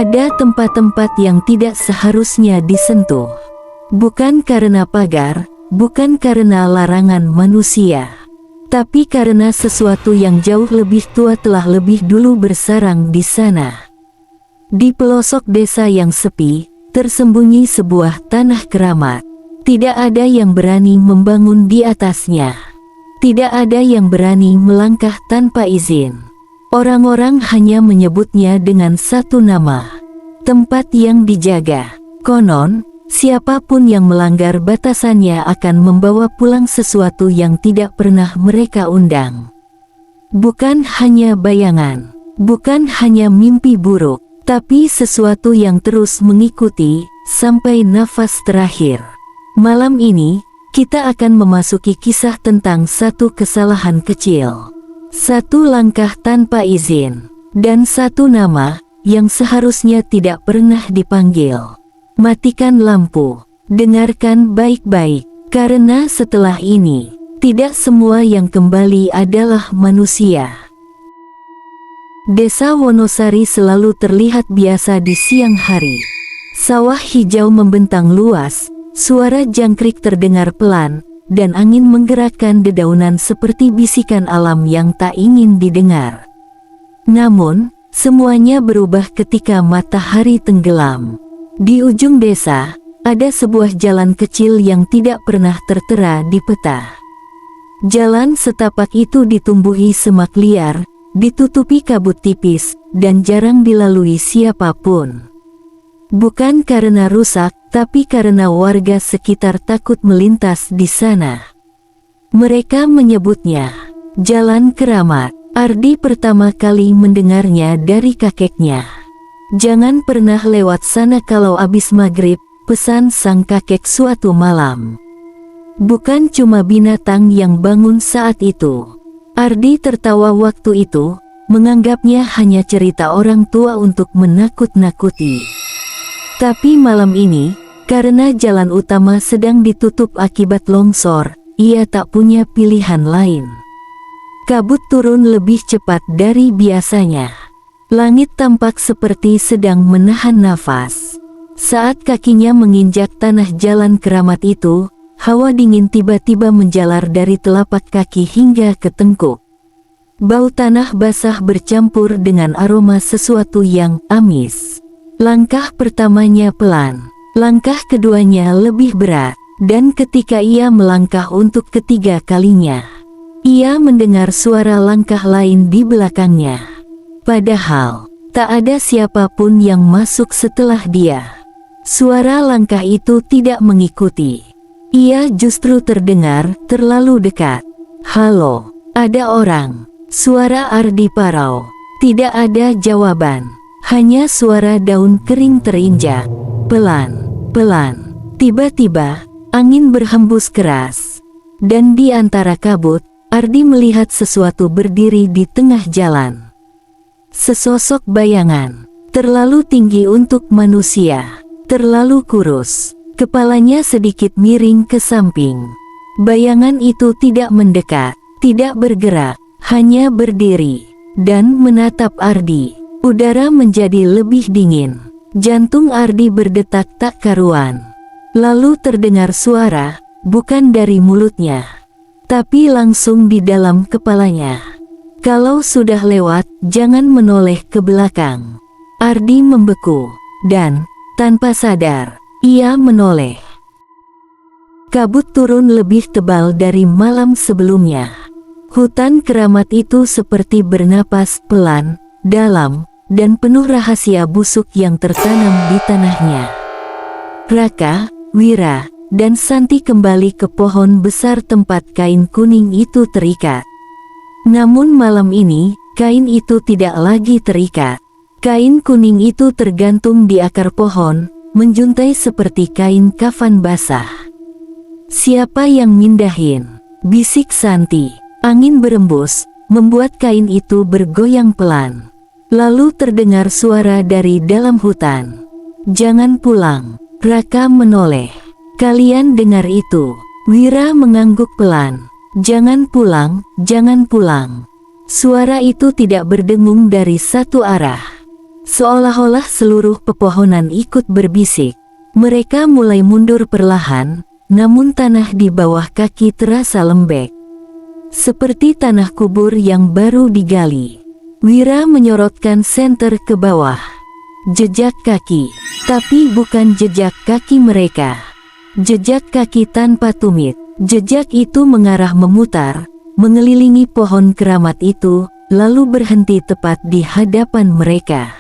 Ada tempat-tempat yang tidak seharusnya disentuh. Bukan karena pagar, bukan karena larangan manusia, tapi karena sesuatu yang jauh lebih tua telah lebih dulu bersarang di sana. Di pelosok desa yang sepi, tersembunyi sebuah tanah keramat. Tidak ada yang berani membangun di atasnya. Tidak ada yang berani melangkah tanpa izin. Orang-orang hanya menyebutnya dengan satu nama, tempat yang dijaga. Konon, siapapun yang melanggar batasannya akan membawa pulang sesuatu yang tidak pernah mereka undang. Bukan hanya bayangan, bukan hanya mimpi buruk, tapi sesuatu yang terus mengikuti sampai nafas terakhir. Malam ini, kita akan memasuki kisah tentang satu kesalahan kecil, satu langkah tanpa izin, dan satu nama yang seharusnya tidak pernah dipanggil. Matikan lampu, dengarkan baik-baik, karena setelah ini, tidak semua yang kembali adalah manusia. Desa Wonosari selalu terlihat biasa di siang hari. Sawah hijau membentang luas, suara jangkrik terdengar pelan, dan angin menggerakkan dedaunan seperti bisikan alam yang tak ingin didengar. Namun, semuanya berubah ketika matahari tenggelam. Di ujung desa, ada sebuah jalan kecil yang tidak pernah tertera di peta. Jalan setapak itu ditumbuhi semak liar, ditutupi kabut tipis, dan jarang dilalui siapapun. Bukan karena rusak, tapi karena warga sekitar takut melintas di sana. Mereka menyebutnya Jalan Keramat. Ardi pertama kali mendengarnya dari kakeknya. Jangan pernah lewat sana kalau abis maghrib, pesan sang kakek suatu malam. Bukan cuma binatang yang bangun saat itu. Ardi tertawa waktu itu, menganggapnya hanya cerita orang tua untuk menakut-nakuti. Tapi malam ini, karena jalan utama sedang ditutup akibat longsor, ia tak punya pilihan lain. Kabut turun lebih cepat dari biasanya. Langit tampak seperti sedang menahan nafas. Saat kakinya menginjak tanah Jalan Keramat itu, hawa dingin tiba-tiba menjalar dari telapak kaki hingga ke tengkuk. Bau tanah basah bercampur dengan aroma sesuatu yang amis. Langkah pertamanya pelan, langkah keduanya lebih berat, dan ketika ia melangkah untuk ketiga kalinya, ia mendengar suara langkah lain di belakangnya. Padahal, tak ada siapapun yang masuk setelah dia. Suara langkah itu tidak mengikuti. Ia justru terdengar terlalu dekat. "Halo, ada orang?" Suara Ardi parau. Tidak ada jawaban. Hanya suara daun kering terinjak, pelan-pelan. Tiba-tiba, angin berhembus keras. Dan di antara kabut, Ardi melihat sesuatu berdiri di tengah jalan. Sesosok bayangan, terlalu tinggi untuk manusia, terlalu kurus. Kepalanya sedikit miring ke samping. Bayangan itu tidak mendekat, tidak bergerak, hanya berdiri, dan menatap Ardi. Udara menjadi lebih dingin. Jantung Ardi berdetak tak karuan. Lalu terdengar suara, bukan dari mulutnya, tapi langsung di dalam kepalanya. "Kalau sudah lewat, jangan menoleh ke belakang." Ardi membeku, dan, tanpa sadar, ia menoleh. Kabut turun lebih tebal dari malam sebelumnya. Hutan keramat itu seperti bernapas pelan, dalam, dan penuh rahasia busuk yang tertanam di tanahnya. Raka, Wira, dan Santi kembali ke pohon besar tempat kain kuning itu terikat. Namun malam ini, kain itu tidak lagi terikat. Kain kuning itu tergantung di akar pohon, menjuntai seperti kain kafan basah. "Siapa yang mindahin?" bisik Santi. Angin berembus, membuat kain itu bergoyang pelan. Lalu terdengar suara dari dalam hutan. "Jangan pulang." Raka menoleh. "Kalian dengar itu?" Wira mengangguk pelan. "Jangan pulang, jangan pulang." Suara itu tidak berdengung dari satu arah. Seolah-olah seluruh pepohonan ikut berbisik. Mereka mulai mundur perlahan, namun tanah di bawah kaki terasa lembek. Seperti tanah kubur yang baru digali. Wira menyorotkan senter ke bawah. Jejak kaki, tapi bukan jejak kaki mereka. Jejak kaki tanpa tumit. Jejak itu mengarah memutar, mengelilingi pohon keramat itu, lalu berhenti tepat di hadapan mereka.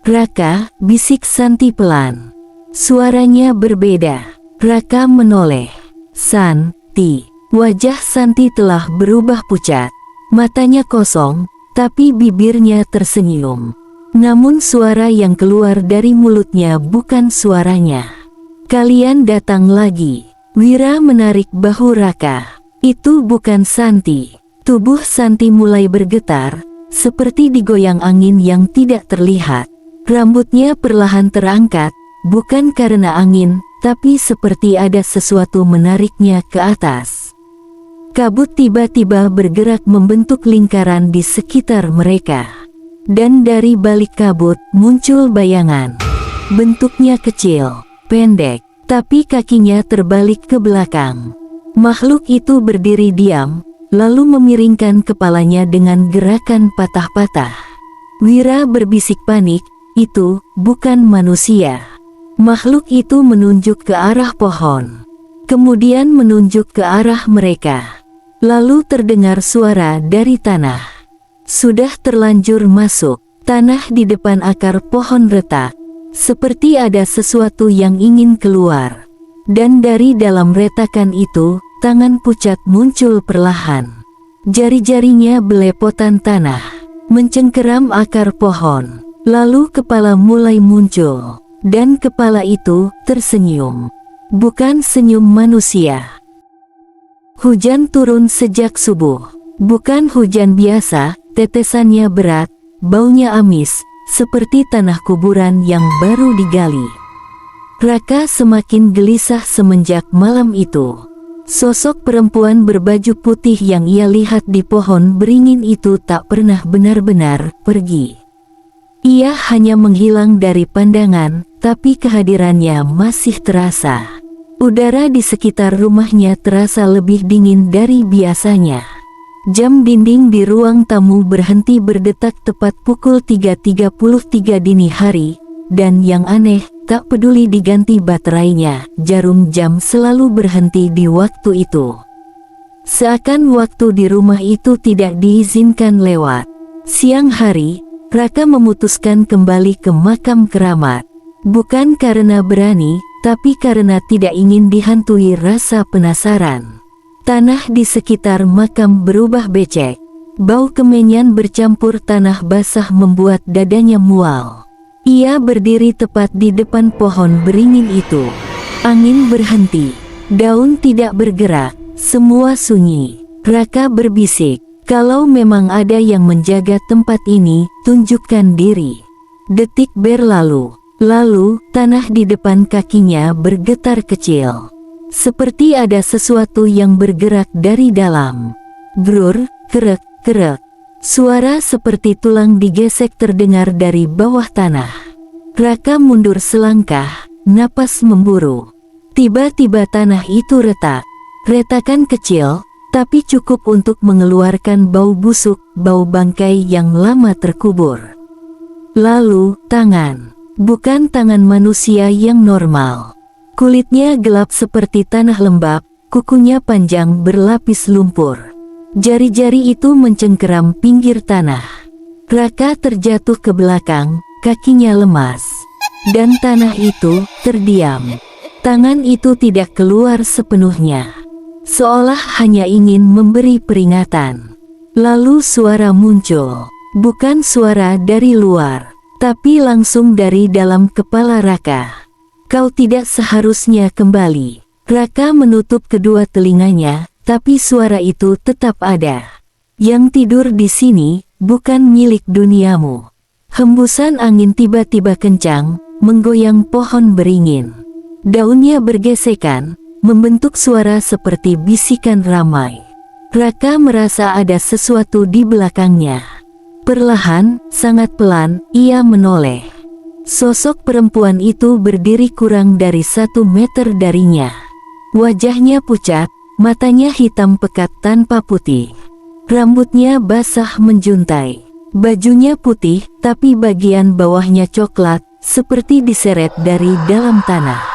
"Raka," bisik Santi pelan. Suaranya berbeda. Raka menoleh. "Santi." Wajah Santi telah berubah pucat. Matanya kosong, tapi bibirnya tersenyum. Namun suara yang keluar dari mulutnya bukan suaranya. "Kalian datang lagi." Wira menarik bahu Raka. "Itu bukan Santi." Tubuh Santi mulai bergetar, seperti digoyang angin yang tidak terlihat. Rambutnya perlahan terangkat, bukan karena angin, tapi seperti ada sesuatu menariknya ke atas. Kabut tiba-tiba bergerak membentuk lingkaran di sekitar mereka. Dan dari balik kabut muncul bayangan. Bentuknya kecil, pendek, tapi kakinya terbalik ke belakang. Makhluk itu berdiri diam, lalu memiringkan kepalanya dengan gerakan patah-patah. Wira berbisik panik, "Itu bukan manusia." Makhluk itu menunjuk ke arah pohon. Kemudian menunjuk ke arah mereka. Lalu terdengar suara dari tanah. Sudah terlanjur masuk. Tanah di depan akar pohon retak. Seperti ada sesuatu yang ingin keluar. Dan dari dalam retakan itu, tangan pucat muncul perlahan. Jari-jarinya belepotan tanah, mencengkeram akar pohon. Lalu kepala mulai muncul. Dan kepala itu tersenyum. Bukan senyum manusia. Hujan turun sejak subuh. Bukan hujan biasa, tetesannya berat, baunya amis, seperti tanah kuburan yang baru digali. Raka semakin gelisah semenjak malam itu. Sosok perempuan berbaju putih yang ia lihat di pohon beringin itu tak pernah benar-benar pergi. Ia hanya menghilang dari pandangan, tapi kehadirannya masih terasa. Udara di sekitar rumahnya terasa lebih dingin dari biasanya. Jam dinding di ruang tamu berhenti berdetak tepat pukul 3.33 dini hari, dan yang aneh, tak peduli diganti baterainya, jarum jam selalu berhenti di waktu itu. Seakan waktu di rumah itu tidak diizinkan lewat. Siang hari, Raka memutuskan kembali ke makam keramat. Bukan karena berani, tapi karena tidak ingin dihantui rasa penasaran. Tanah di sekitar makam berubah becek. Bau kemenyan bercampur tanah basah membuat dadanya mual. Ia berdiri tepat di depan pohon beringin itu. Angin berhenti. Daun tidak bergerak. Semua sunyi. Raka berbisik, "Kalau memang ada yang menjaga tempat ini, tunjukkan diri." Detik berlalu. Lalu, tanah di depan kakinya bergetar kecil. Seperti ada sesuatu yang bergerak dari dalam. Grur, kerek, kerek. Suara seperti tulang digesek terdengar dari bawah tanah. Raka mundur selangkah, napas memburu. Tiba-tiba tanah itu retak. Retakan kecil, tapi cukup untuk mengeluarkan bau busuk, bau bangkai yang lama terkubur. Lalu, tangan. Bukan tangan manusia yang normal. Kulitnya gelap seperti tanah lembab, kukunya panjang berlapis lumpur. Jari-jari itu mencengkeram pinggir tanah. Raka terjatuh ke belakang, kakinya lemas. Dan tanah itu terdiam. Tangan itu tidak keluar sepenuhnya. Seolah hanya ingin memberi peringatan. Lalu suara muncul. Bukan suara dari luar, tapi langsung dari dalam kepala Raka. "Kau tidak seharusnya kembali." Raka menutup kedua telinganya, tapi suara itu tetap ada. "Yang tidur di sini, bukan milik duniamu." Hembusan angin tiba-tiba kencang, menggoyang pohon beringin. Daunnya bergesekan, membentuk suara seperti bisikan ramai. Raka merasa ada sesuatu di belakangnya. Perlahan, sangat pelan, ia menoleh. Sosok perempuan itu berdiri kurang dari 1 meter darinya. Wajahnya pucat, matanya hitam pekat tanpa putih. Rambutnya basah menjuntai. Bajunya putih, tapi bagian bawahnya coklat, seperti diseret dari dalam tanah.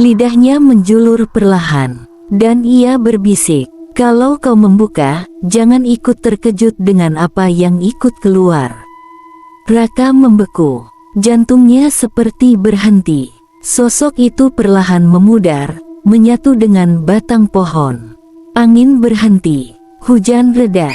Lidahnya menjulur perlahan, dan ia berbisik, "Kalau kau membuka, jangan ikut terkejut dengan apa yang ikut keluar." Raka membeku, jantungnya seperti berhenti. Sosok itu perlahan memudar, menyatu dengan batang pohon. Angin berhenti, hujan reda,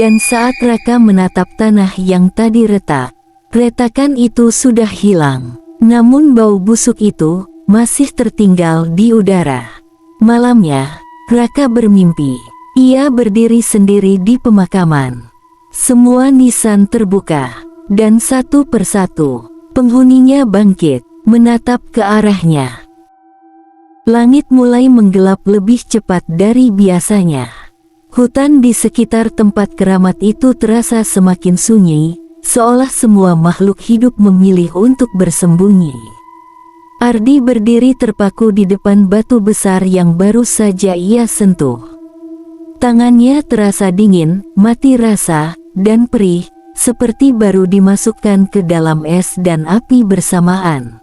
dan saat Raka menatap tanah yang tadi retak, retakan itu sudah hilang. Namun bau busuk itu masih tertinggal di udara. Malamnya, Raka bermimpi. Ia berdiri sendiri di pemakaman. Semua nisan terbuka, dan satu persatu, penghuninya bangkit, menatap ke arahnya. Langit mulai menggelap lebih cepat dari biasanya. Hutan di sekitar tempat keramat itu terasa semakin sunyi, seolah semua makhluk hidup memilih untuk bersembunyi. Ardi berdiri terpaku di depan batu besar yang baru saja ia sentuh. Tangannya terasa dingin, mati rasa, dan perih, seperti baru dimasukkan ke dalam es dan api bersamaan.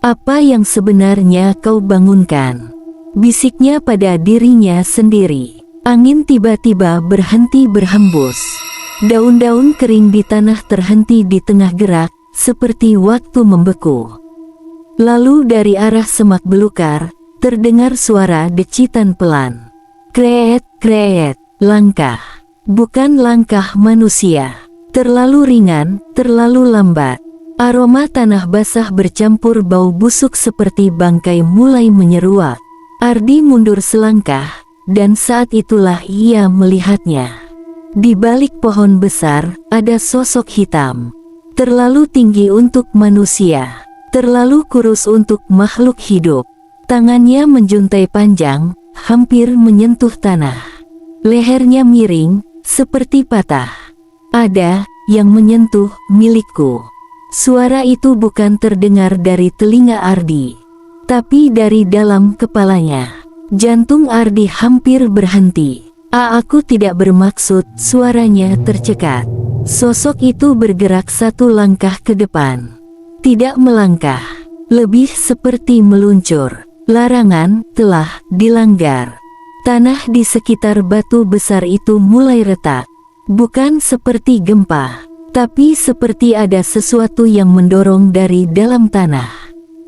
"Apa yang sebenarnya kau bangunkan?" bisiknya pada dirinya sendiri. Angin tiba-tiba berhenti berhembus. Daun-daun kering di tanah terhenti di tengah gerak, seperti waktu membeku. Lalu dari arah semak belukar, terdengar suara decitan pelan. Kreet, kreet, langkah. Bukan langkah manusia. Terlalu ringan, terlalu lambat. Aroma tanah basah bercampur bau busuk seperti bangkai mulai menyeruak. Ardi mundur selangkah, dan saat itulah ia melihatnya. Di balik pohon besar, ada sosok hitam. Terlalu tinggi untuk manusia. Terlalu kurus untuk makhluk hidup. Tangannya menjuntai panjang, hampir menyentuh tanah. Lehernya miring, seperti patah. "Ada yang menyentuh milikku." Suara itu bukan terdengar dari telinga Ardi, tapi dari dalam kepalanya. Jantung Ardi hampir berhenti. Aku tidak bermaksud." Suaranya tercekat. Sosok itu bergerak 1 langkah ke depan. Tidak melangkah, lebih seperti meluncur. Larangan telah dilanggar. Tanah di sekitar batu besar itu mulai retak. Bukan seperti gempa, tapi seperti ada sesuatu yang mendorong dari dalam tanah.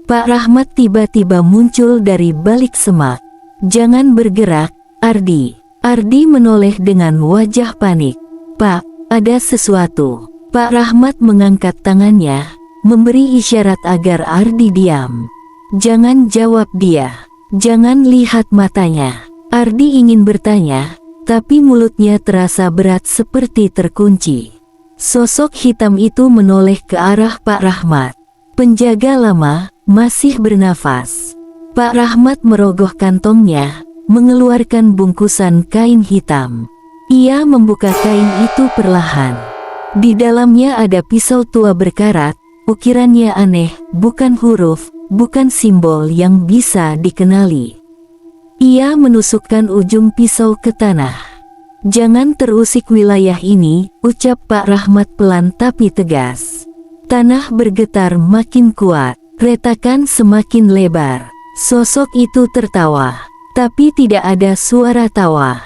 Pak Rahmat tiba-tiba muncul dari balik semak. "Jangan bergerak, Ardi." Ardi menoleh dengan wajah panik. "Pak, ada sesuatu." Pak Rahmat mengangkat tangannya, memberi isyarat agar Ardi diam. "Jangan jawab dia. Jangan lihat matanya." Ardi ingin bertanya, tapi mulutnya terasa berat seperti terkunci. Sosok hitam itu menoleh ke arah Pak Rahmat. Penjaga lama masih bernafas. Pak Rahmat merogoh kantongnya, mengeluarkan bungkusan kain hitam. Ia membuka kain itu perlahan. Di dalamnya ada pisau tua berkarat. Ukirannya aneh, bukan huruf, bukan simbol yang bisa dikenali. Ia menusukkan ujung pisau ke tanah. "Jangan terusik wilayah ini," ucap Pak Rahmat pelan tapi tegas. Tanah bergetar makin kuat, retakan semakin lebar. Sosok itu tertawa, tapi tidak ada suara tawa.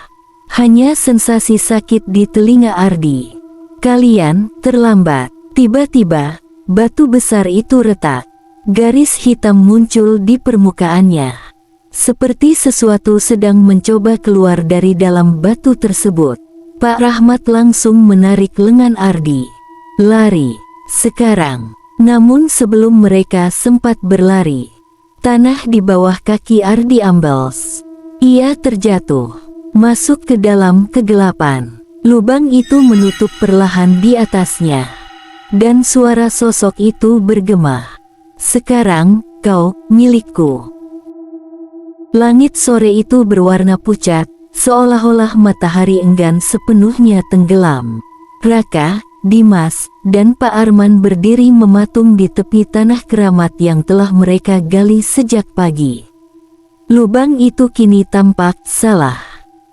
Hanya sensasi sakit di telinga Ardi. "Kalian terlambat." Tiba-tiba, batu besar itu retak. Garis hitam muncul di permukaannya. Seperti sesuatu sedang mencoba keluar dari dalam batu tersebut. Pak Rahmat langsung menarik lengan Ardi. "Lari, sekarang." Namun sebelum mereka sempat berlari, tanah di bawah kaki Ardi ambles. Ia terjatuh, masuk ke dalam kegelapan. Lubang itu menutup perlahan di atasnya. Dan suara sosok itu bergema. "Sekarang, kau milikku." Langit sore itu berwarna pucat, seolah-olah matahari enggan sepenuhnya tenggelam. Raka, Dimas, dan Pak Arman berdiri mematung di tepi tanah keramat yang telah mereka gali sejak pagi. Lubang itu kini tampak salah.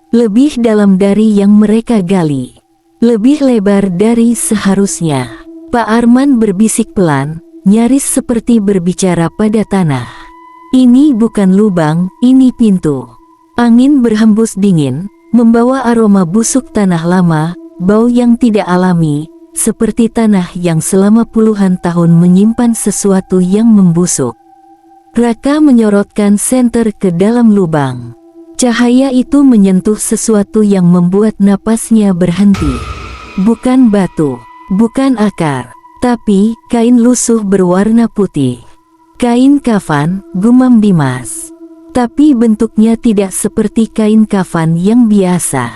Lebih dalam dari yang mereka gali. Lebih lebar dari seharusnya. Pak Arman berbisik pelan, nyaris seperti berbicara pada tanah. Ini bukan lubang, ini pintu. Angin berhembus dingin, membawa aroma busuk tanah lama, bau yang tidak alami, seperti tanah yang selama puluhan tahun menyimpan sesuatu yang membusuk. Raka menyorotkan senter ke dalam lubang. Cahaya itu menyentuh sesuatu yang membuat napasnya berhenti. Bukan batu, bukan akar, tapi kain lusuh berwarna putih. Kain kafan, gumam Dimas. Tapi bentuknya tidak seperti kain kafan yang biasa.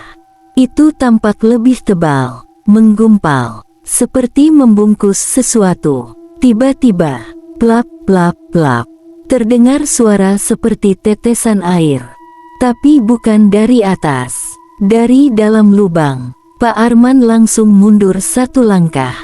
Itu tampak lebih tebal, menggumpal, seperti membungkus sesuatu. Tiba-tiba, plap, plap, plap. Terdengar suara seperti tetesan air. Tapi bukan dari atas. Dari dalam lubang. Pak Arman langsung mundur satu langkah.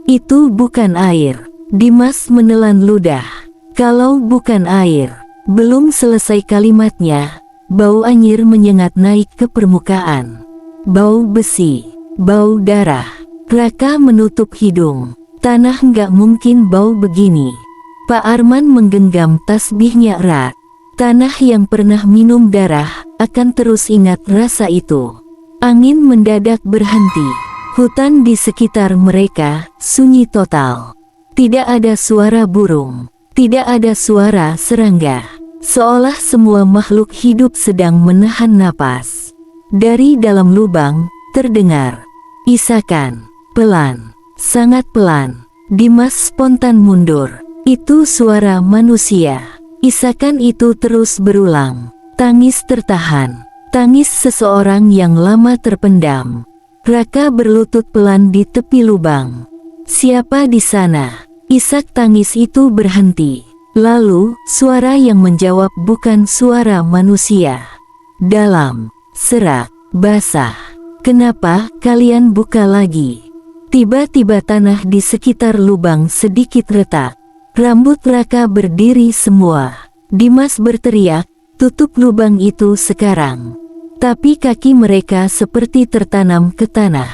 Itu bukan air. Dimas menelan ludah. Kalau bukan air. Belum selesai kalimatnya, bau anyir menyengat naik ke permukaan. Bau besi. Bau darah. Raka menutup hidung. Tanah nggak mungkin bau begini. Pak Arman menggenggam tasbihnya erat. Tanah yang pernah minum darah akan terus ingat rasa itu. Angin mendadak berhenti. Hutan di sekitar mereka sunyi total. Tidak ada suara burung. Tidak ada suara serangga. Seolah semua makhluk hidup sedang menahan napas. Dari dalam lubang terdengar isakan. Pelan. Sangat pelan. Dimas spontan mundur. Itu suara manusia. Isakan itu terus berulang. Tangis tertahan. Tangis seseorang yang lama terpendam. Raka berlutut pelan di tepi lubang. Siapa di sana? Isak tangis itu berhenti. Lalu, suara yang menjawab bukan suara manusia. Dalam, serak, basah. Kenapa kalian buka lagi? Tiba-tiba tanah di sekitar lubang sedikit retak. Rambut Raka berdiri semua. Dimas berteriak, tutup lubang itu sekarang. Tapi kaki mereka seperti tertanam ke tanah.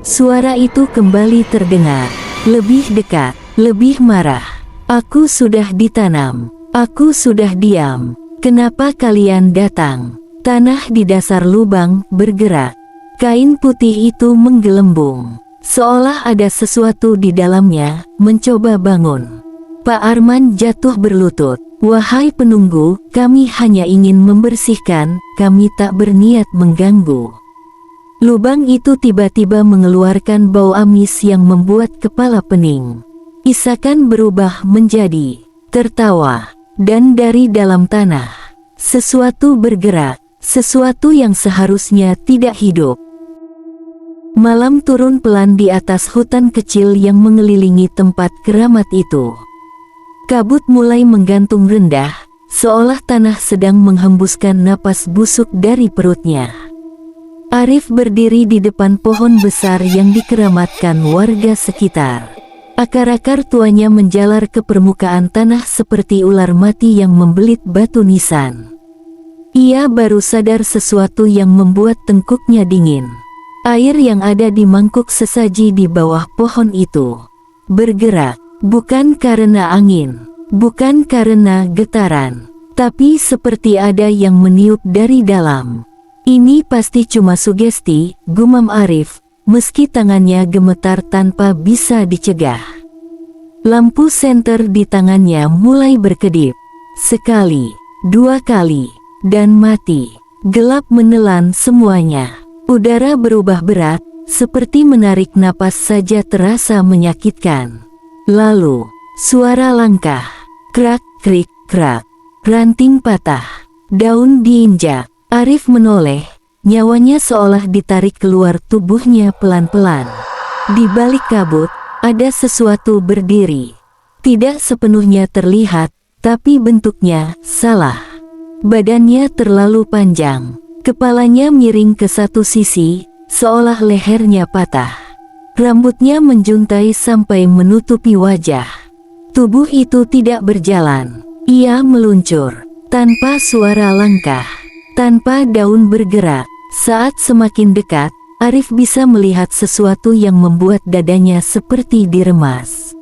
Suara itu kembali terdengar. Lebih dekat, lebih marah. Aku sudah ditanam. Aku sudah diam. Kenapa kalian datang? Tanah di dasar lubang bergerak. Kain putih itu menggelembung. Seolah ada sesuatu di dalamnya, mencoba bangun. Pak Arman jatuh berlutut. Wahai penunggu, kami hanya ingin membersihkan, kami tak berniat mengganggu. Lubang itu tiba-tiba mengeluarkan bau amis yang membuat kepala pening. Isakan berubah menjadi tertawa. Dan dari dalam tanah, sesuatu bergerak, sesuatu yang seharusnya tidak hidup. Malam turun pelan di atas hutan kecil yang mengelilingi tempat keramat itu. Kabut mulai menggantung rendah, seolah tanah sedang menghembuskan napas busuk dari perutnya. Arif berdiri di depan pohon besar yang dikeramatkan warga sekitar. Akar-akar tuanya menjalar ke permukaan tanah seperti ular mati yang membelit batu nisan. Ia baru sadar sesuatu yang membuat tengkuknya dingin. Air yang ada di mangkuk sesaji di bawah pohon itu bergerak. Bukan karena angin, bukan karena getaran, tapi seperti ada yang meniup dari dalam. Ini pasti cuma sugesti, gumam Arif, meski tangannya gemetar tanpa bisa dicegah. Lampu senter di tangannya mulai berkedip. Sekali, dua kali, dan mati. Gelap menelan semuanya. Udara berubah berat, seperti menarik napas saja terasa menyakitkan. Lalu, suara langkah, krak, krik, krak, ranting patah, daun diinjak. Arif menoleh, nyawanya seolah ditarik keluar tubuhnya pelan-pelan. Di balik kabut, ada sesuatu berdiri. Tidak sepenuhnya terlihat, tapi bentuknya salah. Badannya terlalu panjang, kepalanya miring ke satu sisi, seolah lehernya patah. Rambutnya menjuntai sampai menutupi wajah. Tubuh itu tidak berjalan. Ia meluncur, tanpa suara langkah, tanpa daun bergerak. Saat semakin dekat, Arif bisa melihat sesuatu yang membuat dadanya seperti diremas.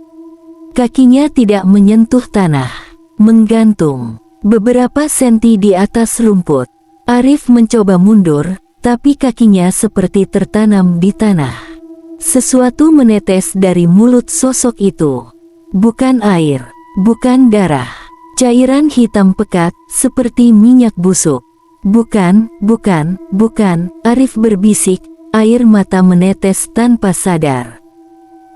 Kakinya tidak menyentuh tanah, menggantung beberapa senti di atas rumput. Arif mencoba mundur, tapi kakinya seperti tertanam di tanah. Sesuatu menetes dari mulut sosok itu. Bukan air, bukan darah. Cairan hitam pekat, seperti minyak busuk. Bukan, Arif berbisik, air mata menetes tanpa sadar.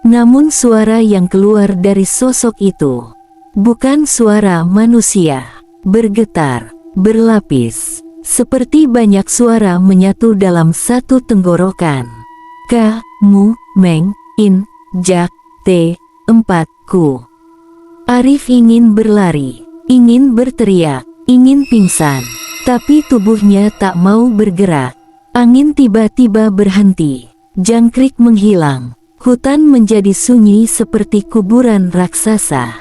Namun suara yang keluar dari sosok itu bukan suara manusia. Bergetar, berlapis, seperti banyak suara menyatu dalam satu tenggorokan. Mu, Meng, In, Jak, T, 4, Ku. Arif ingin berlari, ingin berteriak, ingin pingsan, tapi tubuhnya tak mau bergerak. Angin tiba-tiba berhenti, jangkrik menghilang, hutan menjadi sunyi seperti kuburan raksasa.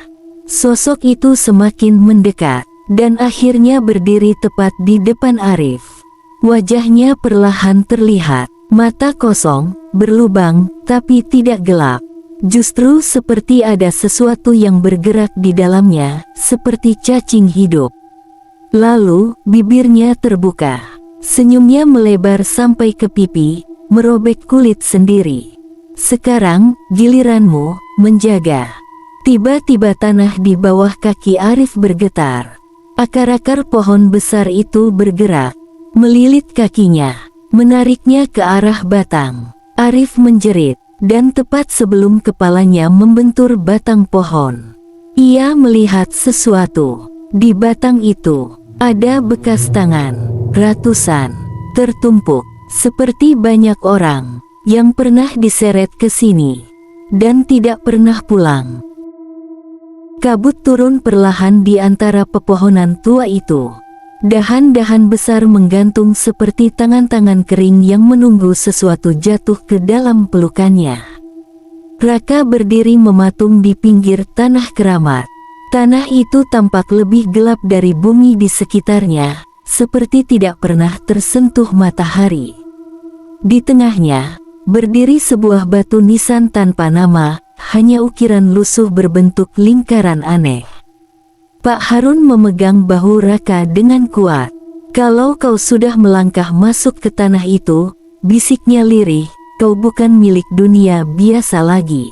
Sosok itu semakin mendekat, dan akhirnya berdiri tepat di depan Arif. Wajahnya perlahan terlihat, mata kosong, berlubang, tapi tidak gelap. Justru seperti ada sesuatu yang bergerak di dalamnya, seperti cacing hidup. Lalu, bibirnya terbuka. Senyumnya melebar sampai ke pipi, merobek kulit sendiri. Sekarang, giliranmu, menjaga. Tiba-tiba tanah di bawah kaki Arif bergetar. Akar-akar pohon besar itu bergerak, melilit kakinya, menariknya ke arah batang. Arif menjerit, dan tepat sebelum kepalanya membentur batang pohon, ia melihat sesuatu. Di batang itu, ada bekas tangan, ratusan, tertumpuk, seperti banyak orang yang pernah diseret ke sini dan tidak pernah pulang. Kabut turun perlahan di antara pepohonan tua itu. Dahan-dahan besar menggantung seperti tangan-tangan kering yang menunggu sesuatu jatuh ke dalam pelukannya. Raka berdiri mematung di pinggir tanah keramat. Tanah itu tampak lebih gelap dari bumi di sekitarnya, seperti tidak pernah tersentuh matahari. Di tengahnya, berdiri sebuah batu nisan tanpa nama, hanya ukiran lusuh berbentuk lingkaran aneh. Pak Harun memegang bahu Raka dengan kuat. "Kalau kau sudah melangkah masuk ke tanah itu," bisiknya lirih, "kau bukan milik dunia biasa lagi."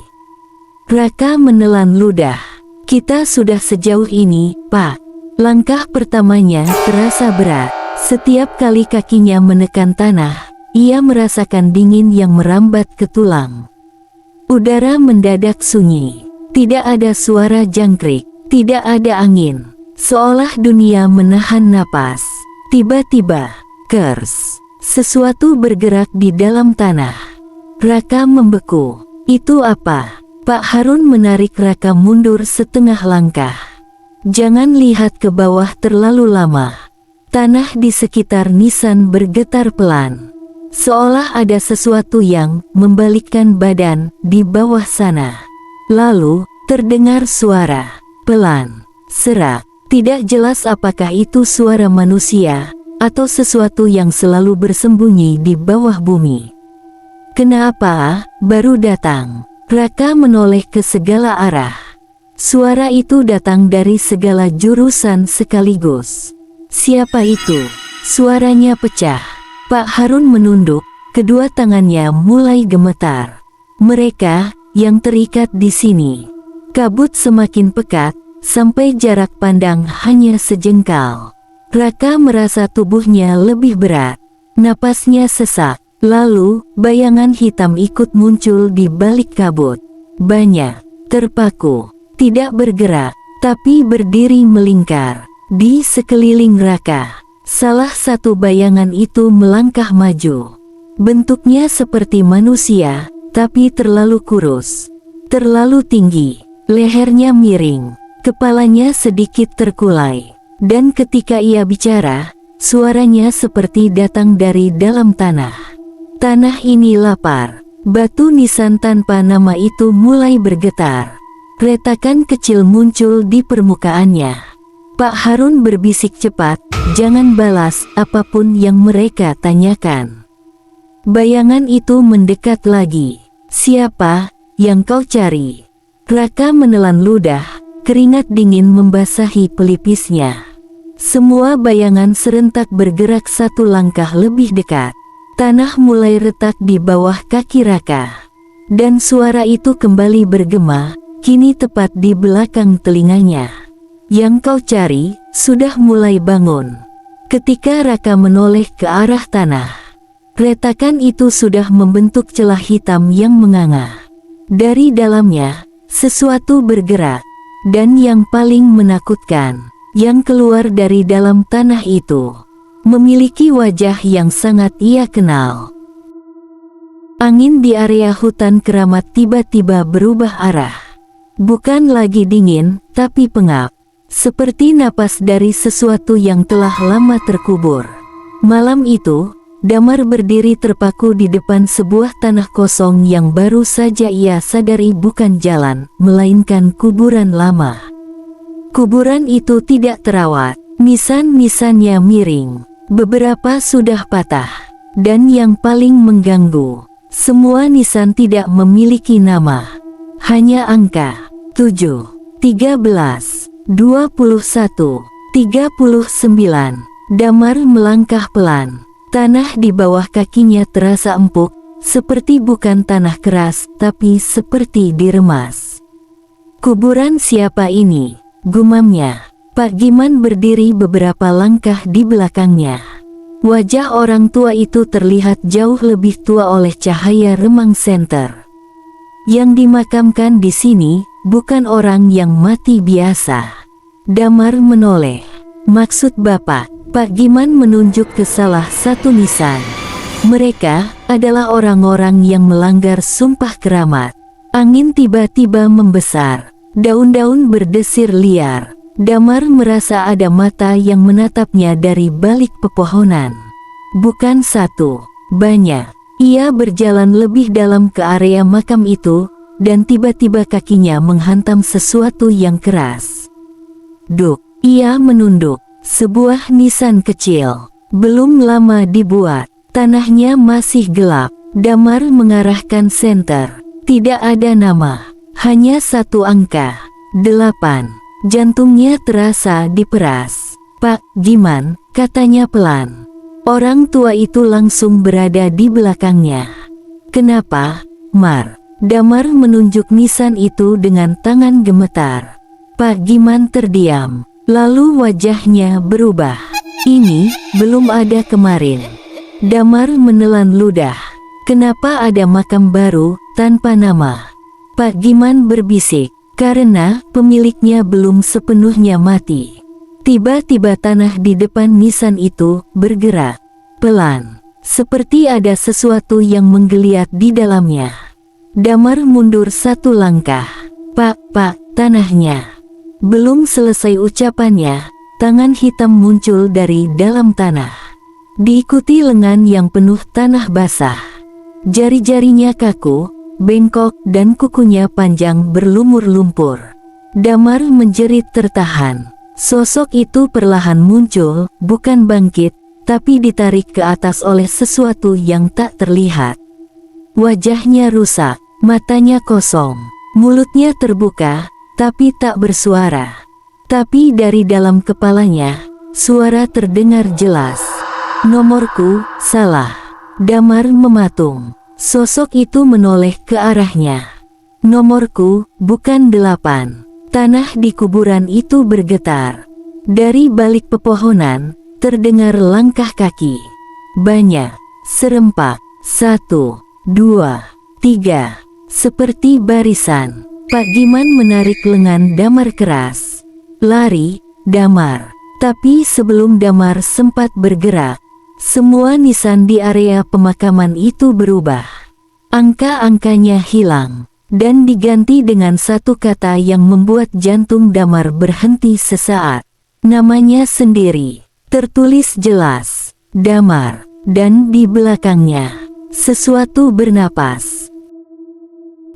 Raka menelan ludah. "Kita sudah sejauh ini, Pak." Langkah pertamanya terasa berat. Setiap kali kakinya menekan tanah, ia merasakan dingin yang merambat ke tulang. Udara mendadak sunyi. Tidak ada suara jangkrik. Tidak ada angin, seolah dunia menahan napas. Tiba-tiba, kers, sesuatu bergerak di dalam tanah. Raka membeku. "Itu apa?" Pak Harun menarik Raka mundur setengah langkah. "Jangan lihat ke bawah terlalu lama." Tanah di sekitar nisan bergetar pelan, seolah ada sesuatu yang membalikkan badan di bawah sana. Lalu, terdengar suara. Pelan, serak, tidak jelas apakah itu suara manusia, atau sesuatu yang selalu bersembunyi di bawah bumi. "Kenapa, baru datang?" Raka menoleh ke segala arah. Suara itu datang dari segala jurusan sekaligus. "Siapa itu?" Suaranya pecah. Pak Harun menunduk, kedua tangannya mulai gemetar. "Mereka, yang terikat di sini." Kabut semakin pekat, sampai jarak pandang hanya sejengkal. Raka merasa tubuhnya lebih berat. Napasnya sesak. Lalu, bayangan hitam ikut muncul di balik kabut. Banyak, terpaku, tidak bergerak, tapi berdiri melingkar. Di sekeliling Raka, salah satu bayangan itu melangkah maju. Bentuknya seperti manusia, tapi terlalu kurus, terlalu tinggi. Lehernya miring, kepalanya sedikit terkulai, dan ketika ia bicara, suaranya seperti datang dari dalam tanah. "Tanah ini lapar, Batu nisan tanpa nama itu mulai bergetar. Retakan kecil muncul di permukaannya. Pak Harun berbisik cepat, "Jangan balas apapun yang mereka tanyakan." Bayangan itu mendekat lagi. "Siapa yang kau cari?" Raka menelan ludah, keringat dingin membasahi pelipisnya. Semua bayangan serentak bergerak satu langkah lebih dekat. Tanah mulai retak di bawah kaki Raka. Dan suara itu kembali bergema, kini tepat di belakang telinganya. "Yang kau cari sudah mulai bangun." Ketika Raka menoleh ke arah tanah, retakan itu sudah membentuk celah hitam yang menganga. Dari dalamnya, sesuatu bergerak. Dan yang paling menakutkan, yang keluar dari dalam tanah itu memiliki wajah yang sangat ia kenal. Angin di area hutan keramat tiba-tiba berubah arah. Bukan lagi dingin, tapi pengap. Seperti napas dari sesuatu yang telah lama terkubur. Malam itu, Damar berdiri terpaku di depan sebuah tanah kosong yang baru saja ia sadari bukan jalan, melainkan kuburan lama. Kuburan itu tidak terawat, nisan-nisannya miring, beberapa sudah patah, dan yang paling mengganggu, semua nisan tidak memiliki nama, hanya angka 7, 13, 21, 39. Damar melangkah pelan. Tanah di bawah kakinya terasa empuk, seperti bukan tanah keras, tapi seperti diremas. "Kuburan siapa ini?" gumamnya. Pak Giman berdiri beberapa langkah di belakangnya. Wajah orang tua itu terlihat jauh lebih tua oleh cahaya remang senter. "Yang dimakamkan di sini bukan orang yang mati biasa." Damar menoleh. "Maksud Bapak?" Pak Giman menunjuk ke salah satu nisan. "Mereka adalah orang-orang yang melanggar sumpah keramat." Angin tiba-tiba membesar. Daun-daun berdesir liar. Damar merasa ada mata yang menatapnya dari balik pepohonan. Bukan satu, banyak. Ia berjalan lebih dalam ke area makam itu, dan tiba-tiba kakinya menghantam sesuatu yang keras. Duk, ia menunduk. Sebuah nisan kecil, belum lama dibuat, tanahnya masih gelap. Damar mengarahkan senter. Tidak ada nama, hanya satu angka, 8. Jantungnya terasa diperas. "Pak Giman," katanya pelan. Orang tua itu langsung berada di belakangnya. "Kenapa, Mar?" Damar menunjuk nisan itu dengan tangan gemetar. Pak Giman terdiam. Lalu wajahnya berubah. "Ini belum ada kemarin." Damar menelan ludah. "Kenapa ada makam baru, tanpa nama?" Pak Giman berbisik. "Karena pemiliknya belum sepenuhnya mati." Tiba-tiba tanah di depan nisan itu bergerak. Pelan. Seperti ada sesuatu yang menggeliat di dalamnya. Damar mundur satu langkah. Pak, tanahnya." Belum selesai ucapannya, tangan hitam muncul dari dalam tanah. Diikuti lengan yang penuh tanah basah. Jari-jarinya kaku, bengkok dan kukunya panjang berlumur lumpur. Damar menjerit tertahan. Sosok itu perlahan muncul, bukan bangkit, tapi ditarik ke atas oleh sesuatu yang tak terlihat. Wajahnya rusak, matanya kosong, mulutnya terbuka, tapi tak bersuara. Tapi dari dalam kepalanya, suara terdengar jelas. "Nomorku salah." Damar mematung. Sosok itu menoleh ke arahnya. "Nomorku bukan 8. Tanah di kuburan itu bergetar. Dari balik pepohonan, terdengar langkah kaki. Banyak, serempak, 1, 2, 3, seperti barisan. Pak Giman menarik lengan Damar keras. "Lari, Damar." Tapi sebelum Damar sempat bergerak, semua nisan di area pemakaman itu berubah. Angka-angkanya hilang, dan diganti dengan satu kata yang membuat jantung Damar berhenti sesaat. Namanya sendiri, tertulis jelas, Damar, dan di belakangnya, sesuatu bernapas.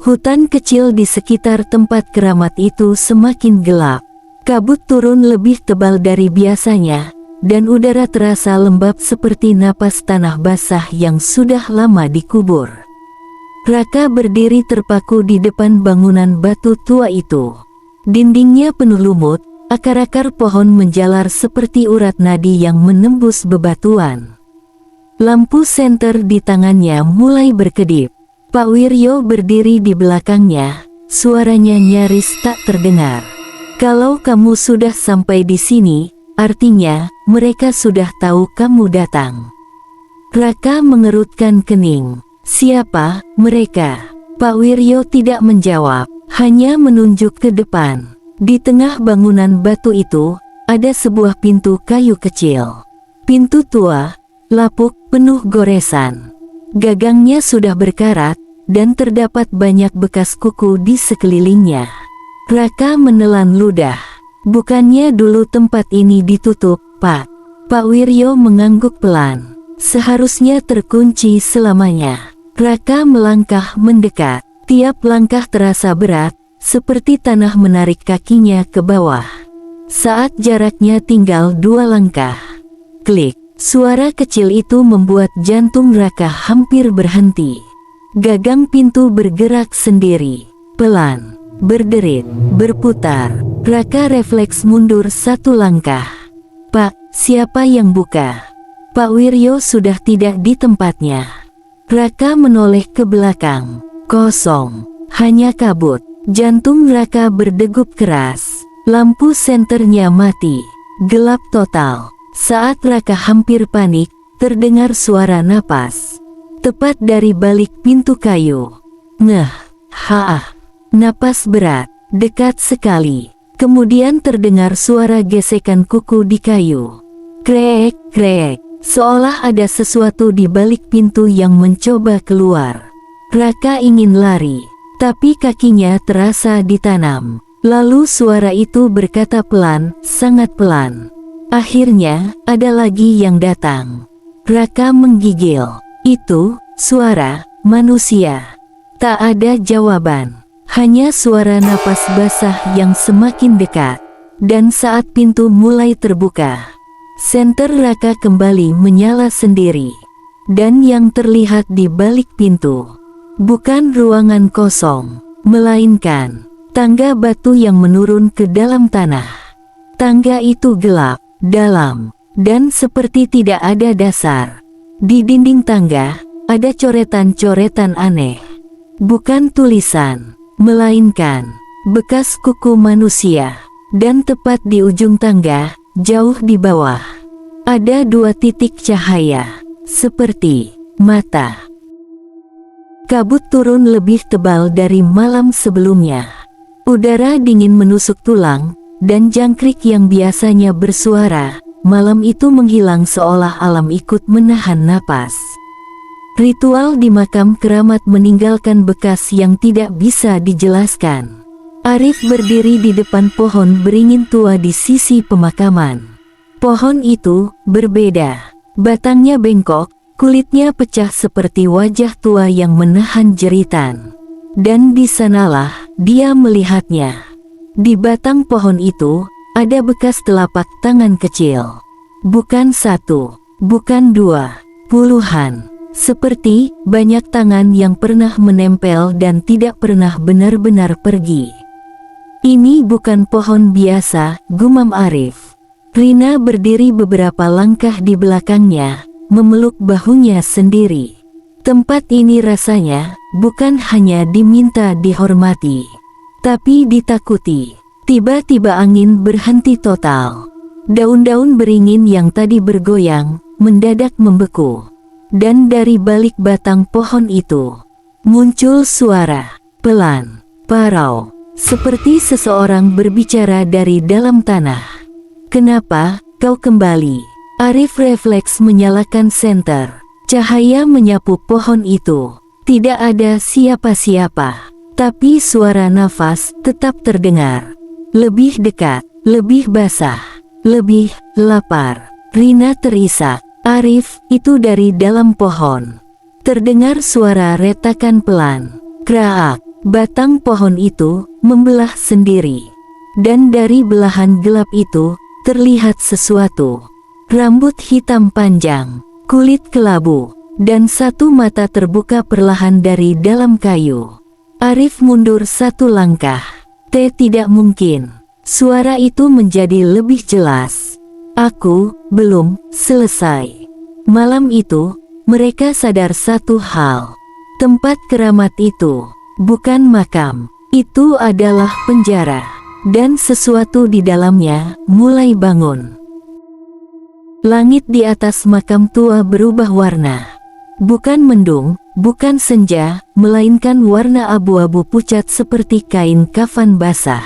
Hutan kecil di sekitar tempat keramat itu semakin gelap. Kabut turun lebih tebal dari biasanya, dan udara terasa lembab seperti napas tanah basah yang sudah lama dikubur. Raka berdiri terpaku di depan bangunan batu tua itu. Dindingnya penuh lumut, akar-akar pohon menjalar seperti urat nadi yang menembus bebatuan. Lampu senter di tangannya mulai berkedip. Pak Wiryo berdiri di belakangnya, suaranya nyaris tak terdengar. Kalau kamu sudah sampai di sini, artinya mereka sudah tahu kamu datang. Raka mengerutkan kening. Siapa mereka? Pak Wiryo tidak menjawab, hanya menunjuk ke depan. Di tengah bangunan batu itu, ada sebuah pintu kayu kecil. Pintu tua, lapuk, penuh goresan. Gagangnya sudah berkarat, dan terdapat banyak bekas kuku di sekelilingnya. Raka menelan ludah. Bukannya dulu tempat ini ditutup, Pak? Pak Wiryo mengangguk pelan. Seharusnya terkunci selamanya. Raka melangkah mendekat. Tiap langkah terasa berat, seperti tanah menarik kakinya ke bawah. Saat jaraknya tinggal 2 langkah. Klik. Suara kecil itu membuat jantung Raka hampir berhenti. Gagang pintu bergerak sendiri, pelan, berderit, berputar. Raka refleks mundur 1 langkah. Pak, siapa yang buka? Pak Wiryo sudah tidak di tempatnya. Raka menoleh ke belakang. Kosong, hanya kabut. Jantung Raka berdegup keras. Lampu senternya mati. Gelap total. Saat Raka hampir panik, terdengar suara napas. Tepat dari balik pintu kayu. Ngeh, napas berat, dekat sekali. Kemudian terdengar suara gesekan kuku di kayu. Krek, krek, seolah ada sesuatu di balik pintu yang mencoba keluar. Raka ingin lari, tapi kakinya terasa ditanam. Lalu suara itu berkata pelan, sangat pelan. Akhirnya, ada lagi yang datang. Raka menggigil. Itu, suara manusia. Tak ada jawaban. Hanya suara napas basah yang semakin dekat. Dan saat pintu mulai terbuka, senter Raka kembali menyala sendiri. Dan yang terlihat di balik pintu, bukan ruangan kosong, melainkan tangga batu yang menurun ke dalam tanah. Tangga itu gelap, dalam, dan seperti tidak ada dasar. Di dinding tangga, ada coretan-coretan aneh. Bukan tulisan, melainkan bekas kuku manusia. Dan tepat di ujung tangga, jauh di bawah, ada 2 titik cahaya, seperti mata. Kabut turun lebih tebal dari malam sebelumnya. Udara dingin menusuk tulang, dan jangkrik yang biasanya bersuara, malam itu menghilang seolah alam ikut menahan napas. Ritual di makam keramat meninggalkan bekas yang tidak bisa dijelaskan. Arif berdiri di depan pohon beringin tua di sisi pemakaman. Pohon itu berbeda. Batangnya bengkok, kulitnya pecah seperti wajah tua yang menahan jeritan. Dan di sanalah dia melihatnya. Di batang pohon itu, ada bekas telapak tangan kecil. Bukan 1, bukan 2, puluhan. Seperti banyak tangan yang pernah menempel dan tidak pernah benar-benar pergi. Ini bukan pohon biasa, gumam Arif. Rina berdiri beberapa langkah di belakangnya, memeluk bahunya sendiri. Tempat ini rasanya bukan hanya diminta dihormati, tapi ditakuti. Tiba-tiba angin berhenti total. Daun-daun beringin yang tadi bergoyang, mendadak membeku. Dan dari balik batang pohon itu, muncul suara, pelan, parau, seperti seseorang berbicara dari dalam tanah. Kenapa kau kembali? Arif refleks menyalakan senter. Cahaya menyapu pohon itu. Tidak ada siapa-siapa. Tapi suara nafas tetap terdengar. Lebih dekat, lebih basah, lebih lapar. Rina terisak. Arif, itu dari dalam pohon. Terdengar suara retakan pelan. Kraak, Batang pohon itu membelah sendiri. Dan dari belahan gelap itu terlihat sesuatu. Rambut hitam panjang, kulit kelabu, dan satu mata terbuka perlahan dari dalam kayu. Arif mundur satu langkah. Tidak mungkin. Suara itu menjadi lebih jelas. Aku belum selesai. Malam itu, mereka sadar satu hal. Tempat keramat itu bukan makam. Itu adalah penjara. Dan sesuatu di dalamnya mulai bangun. Langit di atas makam tua berubah warna. Bukan mendung, bukan senja, melainkan warna abu-abu pucat seperti kain kafan basah.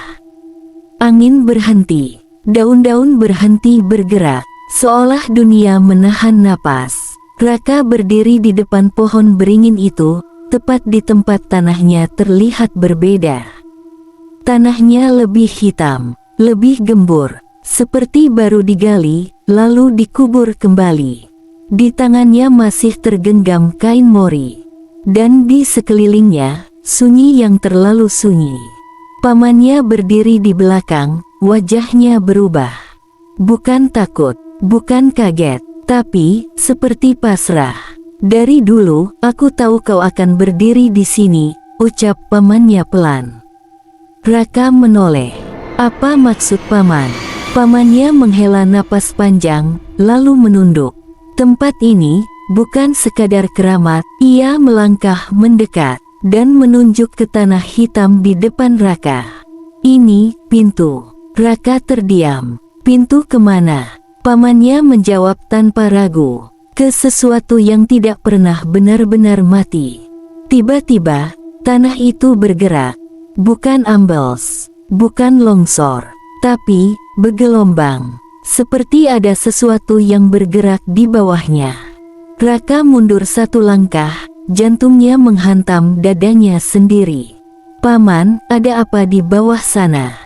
Angin berhenti, daun-daun berhenti bergerak, seolah dunia menahan napas. Raka berdiri di depan pohon beringin itu, tepat di tempat tanahnya terlihat berbeda. Tanahnya lebih hitam, lebih gembur, seperti baru digali, lalu dikubur kembali. Di tangannya masih tergenggam kain mori. Dan di sekelilingnya, sunyi yang terlalu sunyi. Pamannya berdiri di belakang, wajahnya berubah. Bukan takut, bukan kaget, tapi seperti pasrah. Dari dulu, aku tahu kau akan berdiri di sini, ucap pamannya pelan. Raka menoleh. Apa maksud paman? Pamannya menghela napas panjang, lalu menunduk. Tempat ini bukan sekadar keramat. Ia melangkah mendekat dan menunjuk ke tanah hitam di depan Raka. Ini pintu. Raka terdiam. Pintu kemana? Pamannya menjawab tanpa ragu. Ke sesuatu yang tidak pernah benar-benar mati. Tiba-tiba, tanah itu bergerak. Bukan ambles, bukan longsor, tapi bergelombang. Seperti ada sesuatu yang bergerak di bawahnya. Raka mundur satu langkah, jantungnya menghantam dadanya sendiri. Paman, ada apa di bawah sana?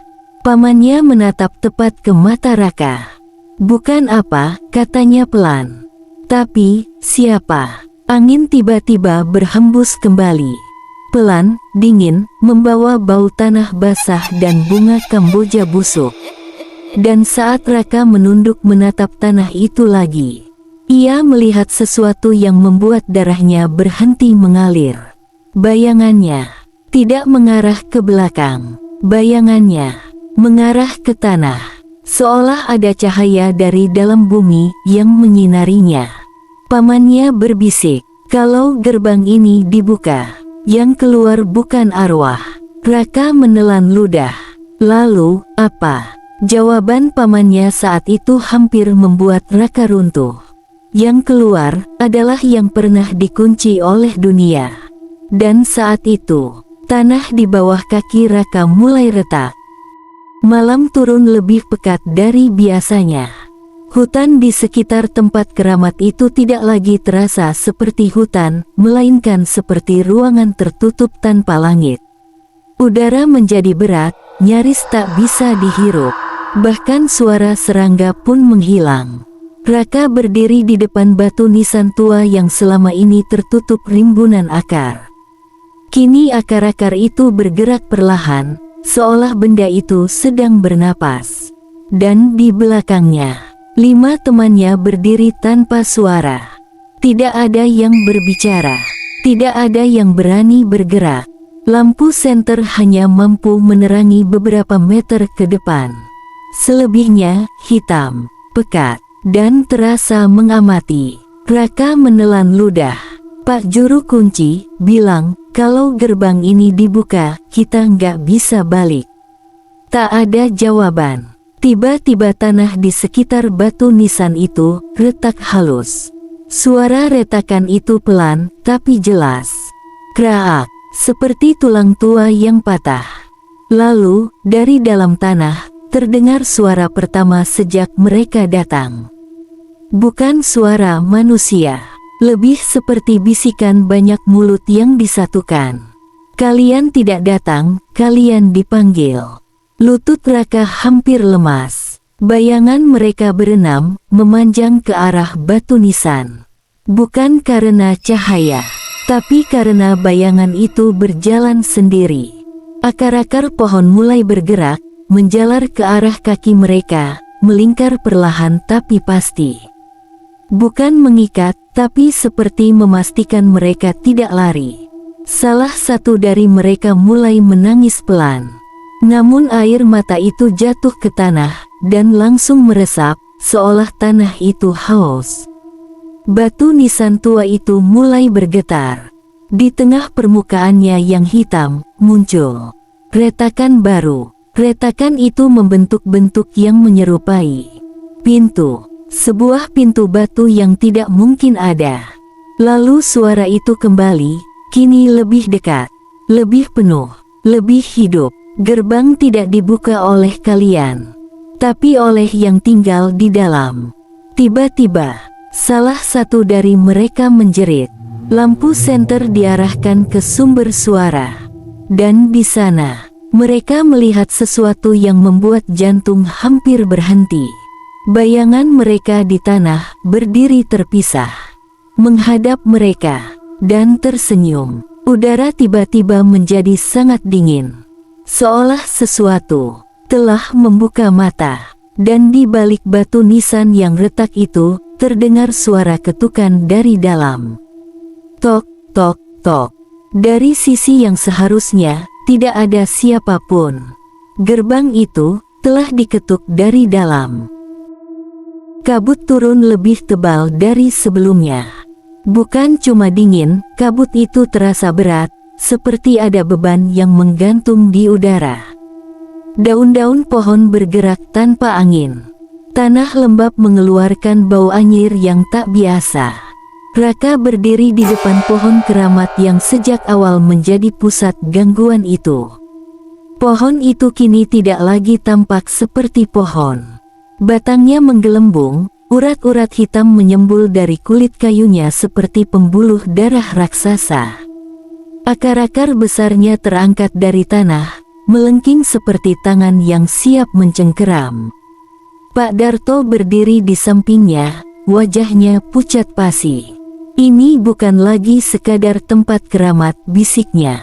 Pamannya menatap tepat ke mata Raka. Bukan apa, katanya pelan. Tapi, siapa? Angin tiba-tiba berhembus kembali. Pelan, dingin, membawa bau tanah basah dan bunga kamboja busuk. Dan saat Raka menunduk menatap tanah itu lagi, ia melihat sesuatu yang membuat darahnya berhenti mengalir. Bayangannya tidak mengarah ke belakang. Bayangannya mengarah ke tanah. Seolah ada cahaya dari dalam bumi yang menyinarinya. Pamannya berbisik, kalau gerbang ini dibuka, yang keluar bukan arwah. Raka menelan ludah. Lalu, apa? Jawaban pamannya saat itu hampir membuat Raka runtuh. Yang keluar adalah yang pernah dikunci oleh dunia. Dan saat itu, tanah di bawah kaki Raka mulai retak. Malam turun lebih pekat dari biasanya. Hutan di sekitar tempat keramat itu tidak lagi terasa seperti hutan, melainkan seperti ruangan tertutup tanpa langit. Udara menjadi berat, nyaris tak bisa dihirup. Bahkan suara serangga pun menghilang. Raka berdiri di depan batu nisan tua yang selama ini tertutup rimbunan akar. Kini akar-akar itu bergerak perlahan, seolah benda itu sedang bernapas. Dan di belakangnya, 5 temannya berdiri tanpa suara. Tidak ada yang berbicara. Tidak ada yang berani bergerak. Lampu senter hanya mampu menerangi beberapa meter ke depan. Selebihnya, hitam, pekat, dan terasa mengamati. Raka menelan ludah. Pak Juru Kunci bilang, kalau gerbang ini dibuka, kita nggak bisa balik. Tak ada jawaban. Tiba-tiba tanah di sekitar batu nisan itu retak halus. Suara retakan itu pelan, tapi jelas. Kraak, seperti tulang tua yang patah. Lalu, dari dalam tanah, terdengar suara pertama sejak mereka datang. Bukan suara manusia, lebih seperti bisikan banyak mulut yang disatukan. Kalian tidak datang, kalian dipanggil. Lutut Raka hampir lemas. Bayangan mereka berenam, memanjang ke arah batu nisan. Bukan karena cahaya, Tapi karena bayangan itu berjalan sendiri, akar-akar pohon mulai bergerak, menjalar ke arah kaki mereka, melingkar perlahan tapi pasti. Bukan mengikat, tapi seperti memastikan mereka tidak lari. Salah satu dari mereka mulai menangis pelan. Namun air mata itu jatuh ke tanah, dan langsung meresap, seolah tanah itu haus. Batu nisan tua itu mulai bergetar. Di tengah permukaannya yang hitam, muncul retakan baru. Retakan itu membentuk bentuk yang menyerupai pintu. Sebuah pintu batu yang tidak mungkin ada. Lalu suara itu kembali, kini lebih dekat, lebih penuh, lebih hidup. Gerbang tidak dibuka oleh kalian, tapi oleh yang tinggal di dalam. Tiba-tiba, salah satu dari mereka menjerit. Lampu senter diarahkan ke sumber suara. Dan di sana, mereka melihat sesuatu yang membuat jantung hampir berhenti. Bayangan mereka di tanah berdiri terpisah, menghadap mereka, dan tersenyum. Udara tiba-tiba menjadi sangat dingin. Seolah sesuatu telah membuka mata, dan di balik batu nisan yang retak itu, terdengar suara ketukan dari dalam. Tok, tok, tok. Dari sisi yang seharusnya tidak ada siapapun. Gerbang itu telah diketuk dari dalam. Kabut turun lebih tebal dari sebelumnya. Bukan cuma dingin, kabut itu terasa berat, seperti ada beban yang menggantung di udara. Daun-daun pohon bergerak tanpa angin. Tanah lembab mengeluarkan bau anyir yang tak biasa. Raka berdiri di depan pohon keramat yang sejak awal menjadi pusat gangguan itu. Pohon itu kini tidak lagi tampak seperti pohon. Batangnya menggelembung, urat-urat hitam menyembul dari kulit kayunya seperti pembuluh darah raksasa. Akar-akar besarnya terangkat dari tanah, melengking seperti tangan yang siap mencengkeram. Pak Darto berdiri di sampingnya, wajahnya pucat pasi. Ini bukan lagi sekadar tempat keramat, bisiknya.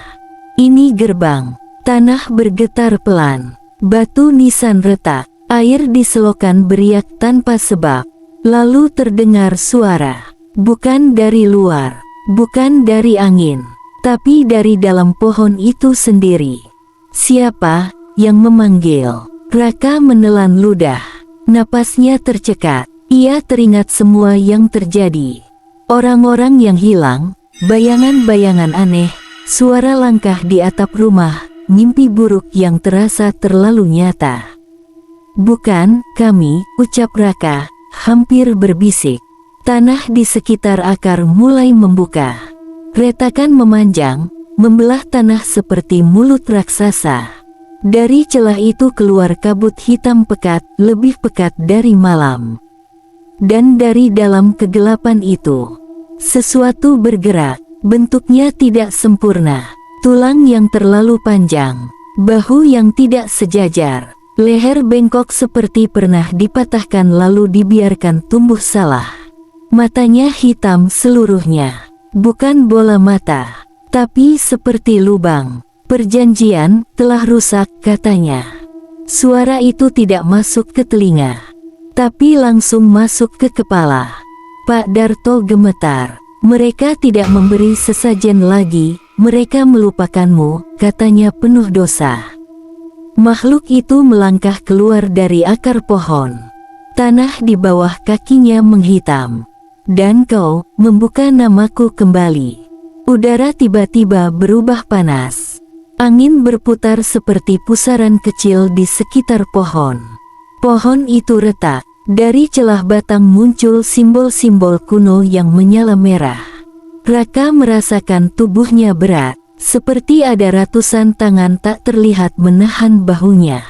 Ini gerbang. Tanah bergetar pelan. Batu nisan retak. Air di selokan beriak tanpa sebab. Lalu terdengar suara. Bukan dari luar. Bukan dari angin. Tapi dari dalam pohon itu sendiri. Siapa yang memanggil? Raka menelan ludah. Napasnya tercekat. Ia teringat semua yang terjadi. Orang-orang yang hilang, bayangan-bayangan aneh, suara langkah di atap rumah, mimpi buruk yang terasa terlalu nyata. Bukan kami, ucap Raka, hampir berbisik. Tanah di sekitar akar mulai membuka. Retakan memanjang, membelah tanah seperti mulut raksasa. Dari celah itu keluar kabut hitam pekat, lebih pekat dari malam. Dan dari dalam kegelapan itu, sesuatu bergerak. Bentuknya tidak sempurna. Tulang yang terlalu panjang, bahu yang tidak sejajar, leher bengkok seperti pernah dipatahkan lalu dibiarkan tumbuh salah. Matanya hitam seluruhnya. Bukan bola mata, tapi seperti lubang. Perjanjian telah rusak, katanya. Suara itu tidak masuk ke telinga, tapi langsung masuk ke kepala. Pak Darto gemetar. Mereka tidak memberi sesajen lagi, mereka melupakanmu, katanya penuh dosa. Makhluk itu melangkah keluar dari akar pohon. Tanah di bawah kakinya menghitam. Dan kau membuka namaku kembali. Udara tiba-tiba berubah panas. Angin berputar seperti pusaran kecil di sekitar pohon. Pohon itu retak. Dari celah batang muncul simbol-simbol kuno yang menyala merah. Raka merasakan tubuhnya berat, seperti ada ratusan tangan tak terlihat menahan bahunya.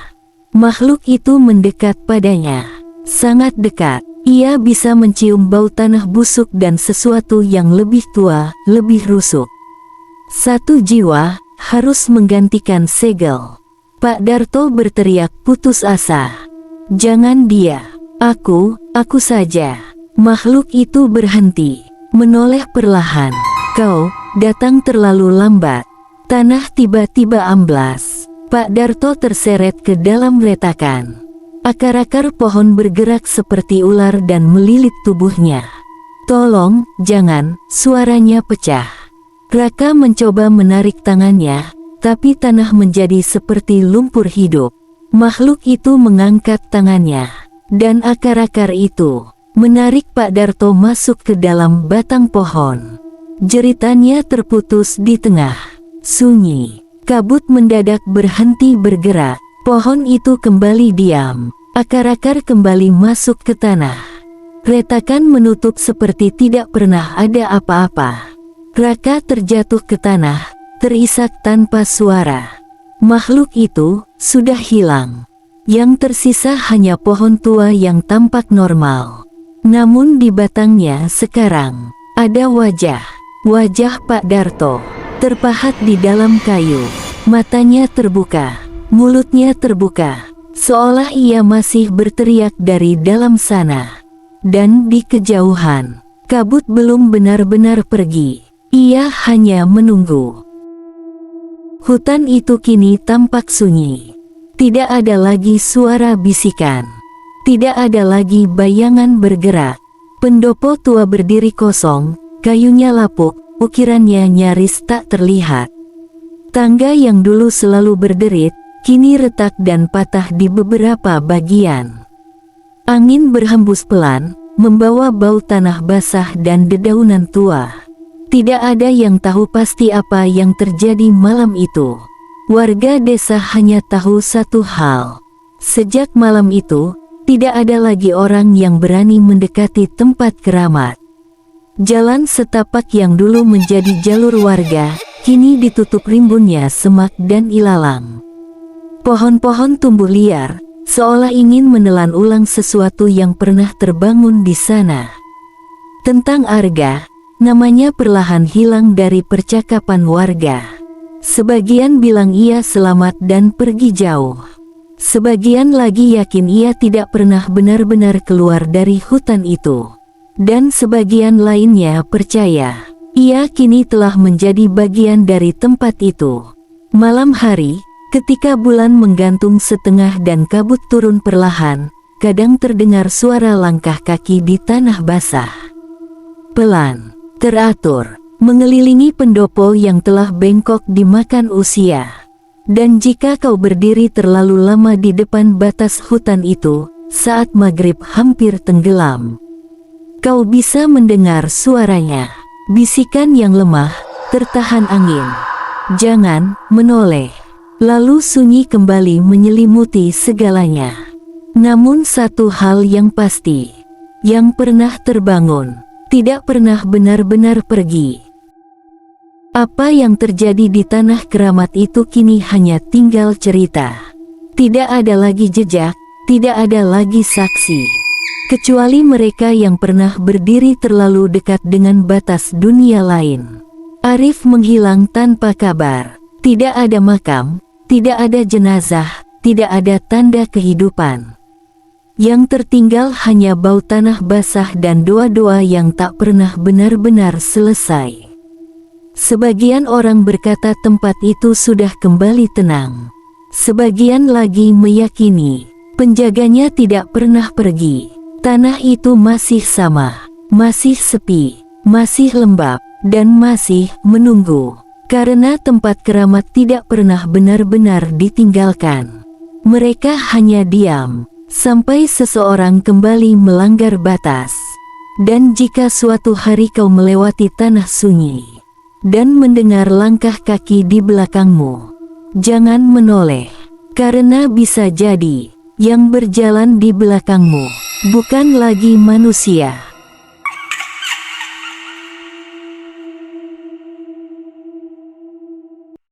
Makhluk itu mendekat padanya, sangat dekat. Ia bisa mencium bau tanah busuk dan sesuatu yang lebih tua, lebih rusuk. Satu jiwa harus menggantikan segel. Pak Darto berteriak putus asa. Jangan dia. Aku saja. Makhluk itu berhenti, menoleh perlahan. Kau datang terlalu lambat. Tanah tiba-tiba amblas. Pak Darto terseret ke dalam retakan. Akar-akar pohon bergerak seperti ular dan melilit tubuhnya. "Tolong, jangan!" suaranya pecah. Raka mencoba menarik tangannya, tapi tanah menjadi seperti lumpur hidup. Makhluk itu mengangkat tangannya, dan akar-akar itu menarik Pak Darto masuk ke dalam batang pohon. Jeritannya terputus di tengah. Sunyi. Kabut mendadak berhenti bergerak. Pohon itu kembali diam. Akar-akar kembali masuk ke tanah. Retakan menutup seperti tidak pernah ada apa-apa. Raka terjatuh ke tanah, terisak tanpa suara. Makhluk itu sudah hilang. Yang tersisa hanya pohon tua yang tampak normal. Namun di batangnya sekarang ada wajah. Wajah Pak Darto terpahat di dalam kayu. Matanya terbuka, mulutnya terbuka, seolah ia masih berteriak dari dalam sana. Dan di kejauhan, kabut belum benar-benar pergi. Ia hanya menunggu. Hutan itu kini tampak sunyi. Tidak ada lagi suara bisikan. Tidak ada lagi bayangan bergerak. Pendopo tua berdiri kosong, kayunya lapuk, ukirannya nyaris tak terlihat. Tangga yang dulu selalu berderit, kini retak dan patah di beberapa bagian. Angin berhembus pelan, membawa bau tanah basah dan dedaunan tua. Tidak ada yang tahu pasti apa yang terjadi malam itu. Warga desa hanya tahu satu hal. Sejak malam itu, tidak ada lagi orang yang berani mendekati tempat keramat. Jalan setapak yang dulu menjadi jalur warga, kini ditutup rimbunnya semak dan ilalang. Pohon-pohon tumbuh liar, seolah ingin menelan ulang sesuatu yang pernah terbangun di sana. Tentang Arga, namanya perlahan hilang dari percakapan warga. Sebagian bilang ia selamat dan pergi jauh. Sebagian lagi yakin ia tidak pernah benar-benar keluar dari hutan itu. Dan sebagian lainnya percaya, ia kini telah menjadi bagian dari tempat itu. Malam hari, ketika bulan menggantung setengah dan kabut turun perlahan, kadang terdengar suara langkah kaki di tanah basah. Pelan, teratur, mengelilingi pendopo yang telah bengkok dimakan usia. Dan jika kau berdiri terlalu lama di depan batas hutan itu, saat maghrib hampir tenggelam, kau bisa mendengar suaranya. Bisikan yang lemah, tertahan angin. Jangan menoleh. Lalu sunyi kembali menyelimuti segalanya. Namun satu hal yang pasti, yang pernah terbangun, tidak pernah benar-benar pergi. Apa yang terjadi di tanah keramat itu kini hanya tinggal cerita. Tidak ada lagi jejak, tidak ada lagi saksi. Kecuali mereka yang pernah berdiri terlalu dekat dengan batas dunia lain. Arif menghilang tanpa kabar. Tidak ada makam, tidak ada jenazah, tidak ada tanda kehidupan. Yang tertinggal hanya bau tanah basah dan doa-doa yang tak pernah benar-benar selesai. Sebagian orang berkata tempat itu sudah kembali tenang. Sebagian lagi meyakini penjaganya tidak pernah pergi. Tanah itu masih sama, masih sepi, masih lembab, dan masih menunggu. Karena tempat keramat tidak pernah benar-benar ditinggalkan. Mereka hanya diam, sampai seseorang kembali melanggar batas. Dan jika suatu hari kau melewati tanah sunyi, dan mendengar langkah kaki di belakangmu, jangan menoleh. Karena bisa jadi, yang berjalan di belakangmu bukan lagi manusia.